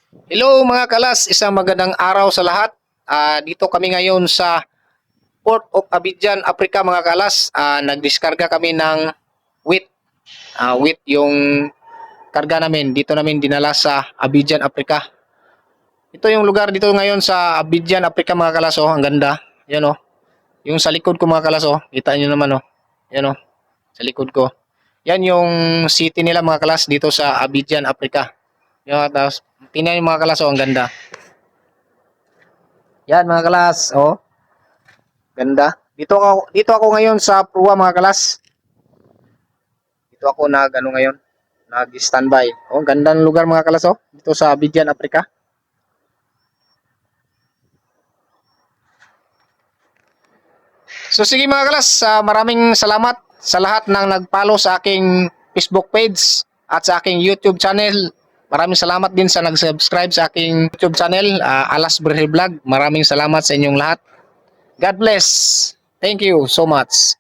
Hello mga kalas, isang magandang araw sa lahat. Dito kami ngayon sa Port of Abidjan, Africa mga kalas. Nagdiskarga kami ng wheat. Wheat yung karga namin. Dito namin dinala sa Abidjan, Africa. Ito yung lugar dito ngayon sa Abidjan, Africa mga kalas. Oh, ang ganda. Yan oh. Yung sa likod ko mga kalas oh. Kita nyo naman oh. Yan oh. Sa likod ko. Yan yung city nila mga kalas dito sa Abidjan, Africa. Yan, tapos tingnan yung mga kalas oh, ang ganda. Yan mga kalas, oh. Ganda. Dito ako ngayon sa Prua mga kalas. Dito ako ngayon, nag-standby. Oh, ganda ng lugar mga kalas oh. Dito sa Abidjan, Africa. So sige mga kalas, maraming salamat sa lahat ng nag-follow sa aking Facebook page at sa aking YouTube channel. Maraming salamat din sa nag-subscribe sa aking YouTube channel, Alas Berhe Vlog. Maraming salamat sa inyong lahat. God bless. Thank you so much.